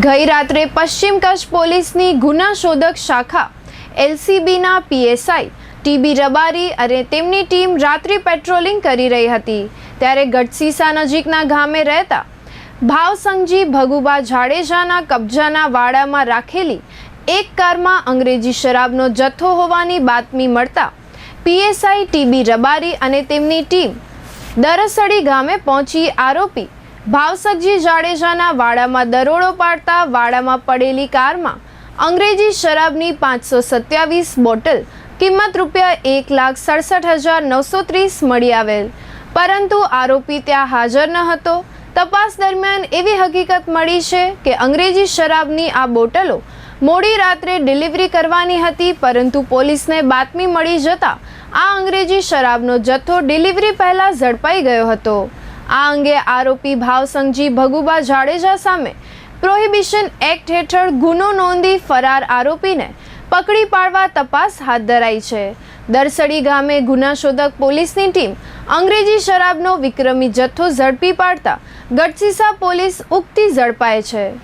ગઈ રાત્રે પશ્ચિમ કચ્છ પોલીસની ગુના શોધક શાખા એલસીબીના પીએસઆઈ ટીબી રબારી અને તેમની ટીમ રાત્રિ પેટ્રોલિંગ કરી રહી હતી ત્યારે ગઢસીસા નજીકના ગામે રહેતા ભાવસંગજી ભગુબા જાડેજાના કબજાના વાડામાં રાખેલી એક કારમાં અંગ્રેજી શરાબનો જથ્થો હોવાની બાતમી મળતા પીએસઆઈ ટીબી રબારી અને તેમની ટીમ દરસડી ગામે પહોંચી આરોપી ભાવસંગજી જાડેજાના વાડામાં દરોડો પાડતા વાડામાં પડેલી કારમાં અંગ્રેજી શરાબની 527 બોટલ કિંમત ₹1,67,930 મળી આવેલ, પરંતુ આરોપી ત્યાં હાજર ન હતો। તપાસ દરમિયાન એવી હકીકત મળી છે કે અંગ્રેજી શરાબની આ બોટલો મોડી રાત્રે ડિલિવરી કરવાની હતી, પરંતુ પોલીસને બાતમી મળી જતા આ અંગ્રેજી શરાબનો જથ્થો ડિલિવરી પહેલા ઝડપાઈ ગયો હતો। આ અંગે આરોપી ભાવસંગજી ભગુબા જાડેજા સામે પ્રોહિબિશન એક્ટ હેઠળ ગુનો નોંધી ફરાર આરોપીને પકડી પાડવા તપાસ હાથ ધરાઈ છે। દરસડી ગામે ગુનાશોધક પોલીસની ટીમ અંગ્રેજી શરાબનો વિક્રમી જથ્થો ઝડપી પાડતા ગઢસીસા પોલીસ ઉક્તિ ઝડપાય છે।